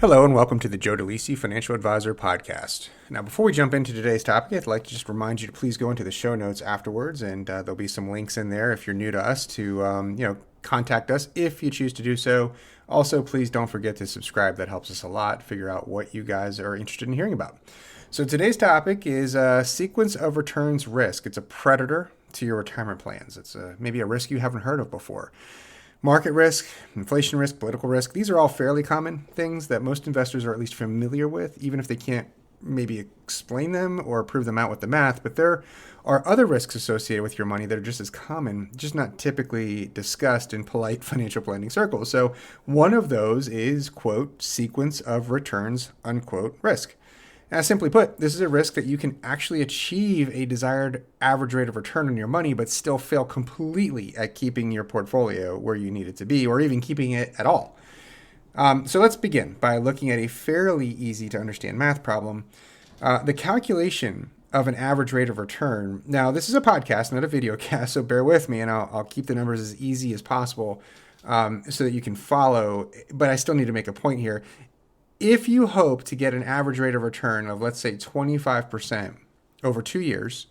Hello and welcome to the Joe DeLisi Financial Advisor Podcast. Now, before we jump into today's topic, I'd like to just remind you to please go into the show notes afterwards, and there'll be some links in there if you're new to us to contact us if you choose to do so. Also, please don't forget to subscribe. That helps us a lot figure out what you guys are interested in hearing about. So today's topic is sequence of returns risk. It's a predator to your retirement plans. It's maybe a risk you haven't heard of before. Market risk, inflation risk, political risk, these are all fairly common things that most investors are at least familiar with, even if they can't maybe explain them or prove them out with the math. But there are other risks associated with your money that are just as common, just not typically discussed in polite financial planning circles. So one of those is, quote, sequence of returns, unquote, risk. Now, simply put, this is a risk that you can actually achieve a desired average rate of return on your money, but still fail completely at keeping your portfolio where you need it to be, or even keeping it at all. So let's begin by looking at a fairly easy to understand math problem. The calculation of an average rate of return. Now, this is a podcast, not a video cast, so bear with me, and I'll keep the numbers as easy as possible so that you can follow, but I still need to make a point here. If you hope to get an average rate of return of, let's say, 25% over 2 years,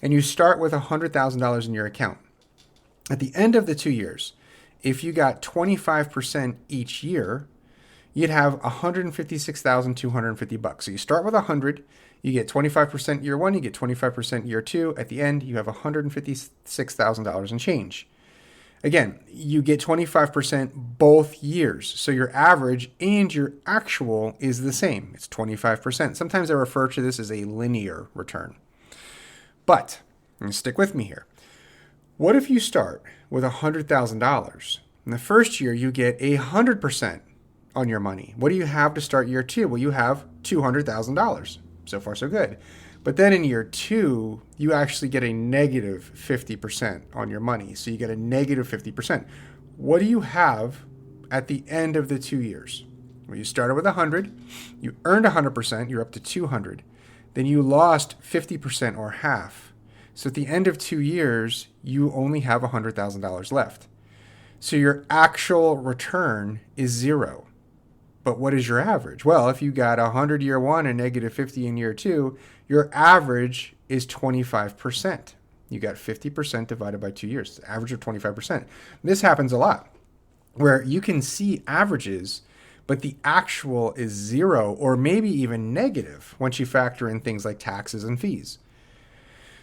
and you start with $100,000 in your account, at the end of the 2 years, if you got 25% each year, you'd have $156,250. So you start with 100, you get 25% year one, you get 25% year two. At the end, you have $156,000 in change. Again, you get 25% both years. So your average and your actual is the same. It's 25%. Sometimes I refer to this as a linear return. But, and stick with me here. What if you start with $100,000? In the first year, you get 100% on your money. What do you have to start year two? Well, you have $200,000. So far, so good. But then in year two, you actually get a negative 50% on your money. So you get a negative 50%. What do you have at the end of the 2 years? Well, you started with 100, you earned 100%, you're up to 200. Then you lost 50% or half. So at the end of 2 years, you only have $100,000 left. So your actual return is zero. But what is your average? Well, if you got 100 year one and negative 50 in year two, your average is 25%. You got 50% divided by 2 years, the average of 25%. This happens a lot where you can see averages, but the actual is zero or maybe even negative once you factor in things like taxes and fees.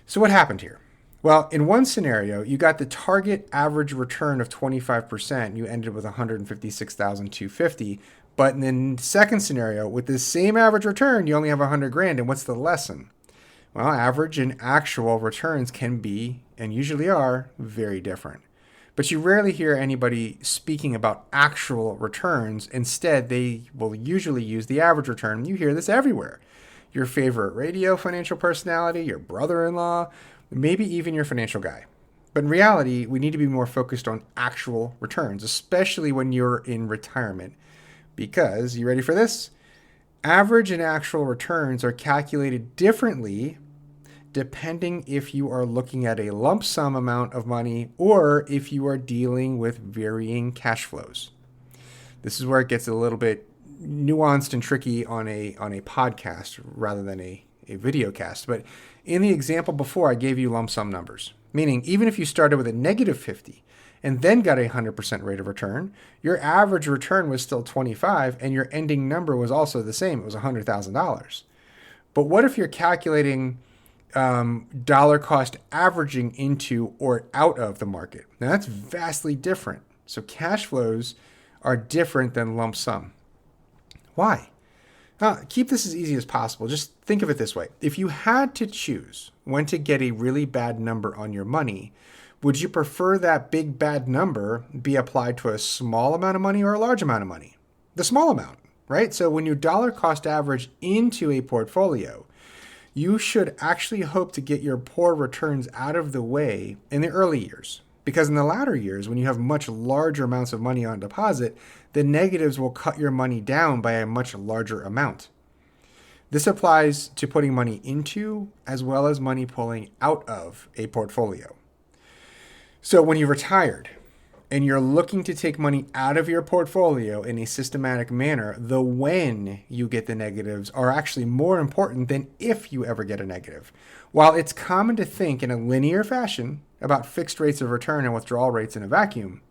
So what happened here? Well, in one scenario, you got the target average return of 25%. You ended with $156,250. But in the second scenario, with the same average return, you only have $100,000. And what's the lesson? Well, average and actual returns can be, and usually are, very different. But you rarely hear anybody speaking about actual returns. Instead, they will usually use the average return. You hear this everywhere. Your favorite radio financial personality, your brother-in-law, maybe even your financial guy. But in reality, we need to be more focused on actual returns, especially when you're in retirement. Because, you ready for this? Average and actual returns are calculated differently depending if you are looking at a lump sum amount of money or if you are dealing with varying cash flows. This is where it gets a little bit nuanced and tricky on a podcast rather than a video cast. But in the example before, I gave you lump sum numbers, meaning even if you started with a negative 50 and then got a 100% rate of return, your average return was still 25 and your ending number was also the same. It was $100,000. But what if you're calculating dollar cost averaging into or out of the market? Now that's vastly different. So cash flows are different than lump sum. Why? Keep this as easy as possible. Just think of it this way. If you had to choose when to get a really bad number on your money, would you prefer that big bad number be applied to a small amount of money or a large amount of money? The small amount, right? So when you dollar cost average into a portfolio, you should actually hope to get your poor returns out of the way in the early years. Because in the latter years, when you have much larger amounts of money on deposit, the negatives will cut your money down by a much larger amount. This applies to putting money into as well as money pulling out of a portfolio. So when you retired and you're looking to take money out of your portfolio in a systematic manner, the when you get the negatives are actually more important than if you ever get a negative. While it's common to think in a linear fashion about fixed rates of return and withdrawal rates in a vacuum,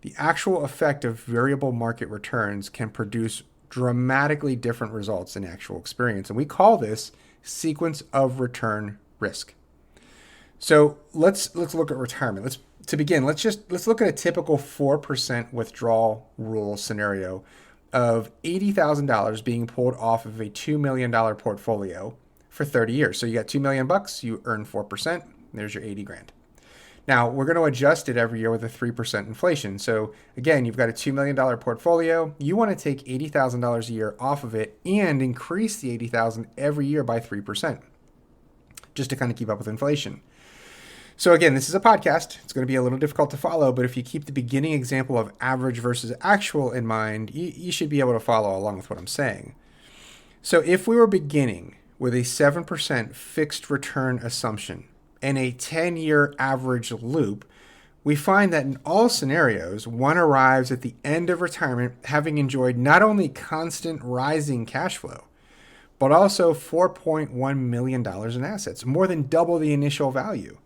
the actual effect of variable market returns can produce dramatically different results in actual experience. And we call this sequence of return risk. So let's look at retirement. Let's look at a typical 4% withdrawal rule scenario of $80,000 being pulled off of a $2 million portfolio for 30 years. So you got $2 million, you earn 4%, there's your 80 grand. Now, we're going to adjust it every year with a 3% inflation. So again, you've got a $2 million portfolio. You want to take $80,000 a year off of it and increase the $80,000 every year by 3%, just to kind of keep up with inflation. So again, this is a podcast. It's going to be a little difficult to follow, but if you keep the beginning example of average versus actual in mind, you should be able to follow along with what I'm saying. So if we were beginning with a 7% fixed return assumption and a 10-year average loop, we find that in all scenarios, one arrives at the end of retirement having enjoyed not only constant rising cash flow, but also $4.1 million in assets, more than double the initial value.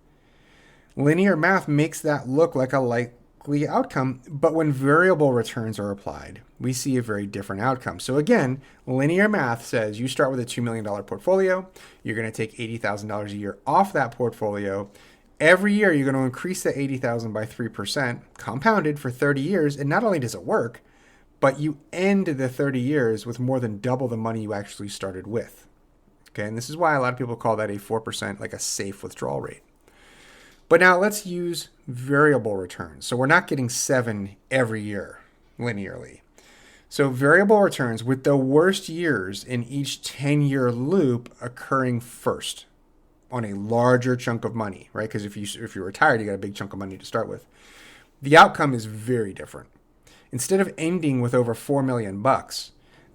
Linear math makes that look like a likely outcome, but when variable returns are applied, we see a very different outcome. So again, linear math says you start with a $2 million portfolio, you're going to take $80,000 a year off that portfolio. Every year, you're going to increase that $80,000 by 3%, compounded for 30 years, and not only does it work, but you end the 30 years with more than double the money you actually started with. Okay, and this is why a lot of people call that a 4%, like a safe withdrawal rate. But now let's use variable returns. So we're not getting 7 every year linearly. So variable returns with the worst years in each 10-year loop occurring first on a larger chunk of money, right? Because if you're retired, you got a big chunk of money to start with. The outcome is very different. Instead of ending with over $4 million,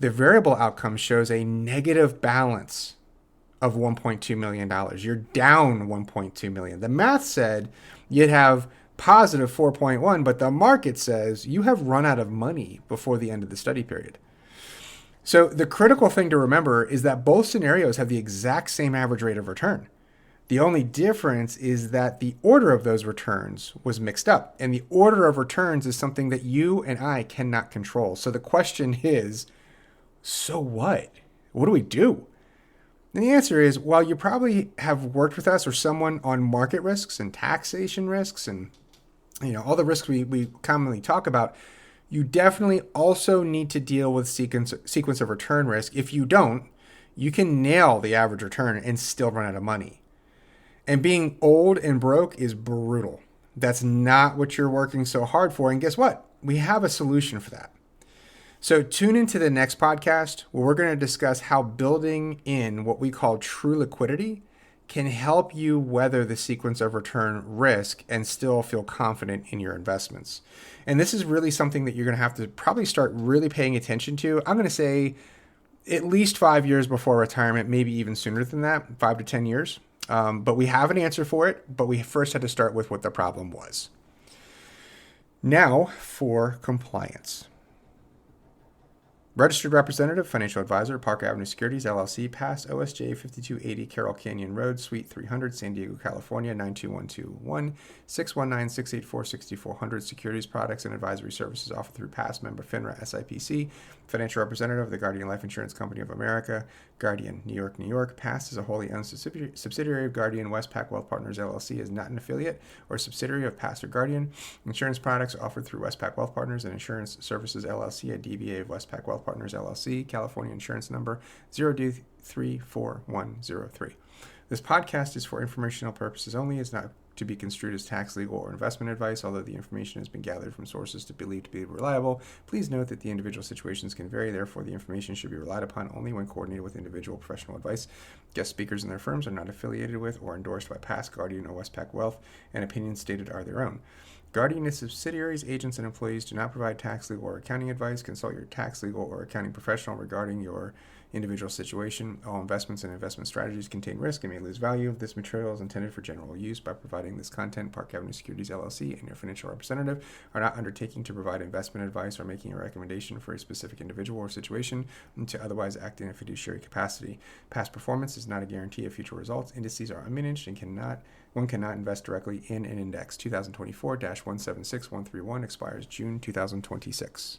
the variable outcome shows a negative balance of $1.2 million. You're down $1.2 million. The math said you'd have positive 4.1, but the market says you have run out of money before the end of the study period. So the critical thing to remember is that both scenarios have the exact same average rate of return. The only difference is that the order of those returns was mixed up, and the order of returns is something that you and I cannot control. So the question is, so what? What do we do? And the answer is, while you probably have worked with us or someone on market risks and taxation risks and all the risks we commonly talk about, you definitely also need to deal with sequence of return risk. If you don't, you can nail the average return and still run out of money. And being old and broke is brutal. That's not what you're working so hard for. And guess what? We have a solution for that. So tune into the next podcast where we're going to discuss how building in what we call true liquidity can help you weather the sequence of return risk and still feel confident in your investments. And this is really something that you're going to have to probably start really paying attention to. I'm going to say at least 5 years before retirement, maybe even sooner than that, 5 to 10 years. But we have an answer for it, but we first had to start with what the problem was. Now for compliance. Registered Representative, Financial Advisor, Park Avenue Securities, LLC, Pass OSJ 5280 Carroll Canyon Road, Suite 300, San Diego, California, 92121, 619-684-6400. Securities, products, and advisory services offered through Pass, member FINRA, SIPC. Financial Representative of the Guardian Life Insurance Company of America, Guardian, New York, New York. Pass is a wholly owned subsidiary of Guardian. Westpac Wealth Partners, LLC is not an affiliate or subsidiary of Pass or Guardian. Insurance products are offered through Westpac Wealth Partners and Insurance Services, LLC, a DBA of Westpac Wealth Partners, LLC, California insurance number 0D34103. This podcast is for informational purposes only. It's not to be construed as tax, legal, or investment advice. Although the information has been gathered from sources believed to be reliable, please note that the individual situations can vary. Therefore, the information should be relied upon only when coordinated with individual professional advice. Guest speakers and their firms are not affiliated with or endorsed by Pass, Guardian, or Westpac Wealth, and opinions stated are their own. Guardian, its subsidiaries, agents, and employees do not provide tax, legal, or accounting advice. Consult your tax, legal, or accounting professional regarding your individual situation. All investments and investment strategies contain risk and may lose value. This material is intended for general use. By providing this content, Park Avenue Securities LLC and your financial representative are not undertaking to provide investment advice or making a recommendation for a specific individual or situation and to otherwise act in a fiduciary capacity. Past performance is not a guarantee of future results. Indices are unmanaged and one cannot invest directly in an index. 2024-176131 expires June 2026.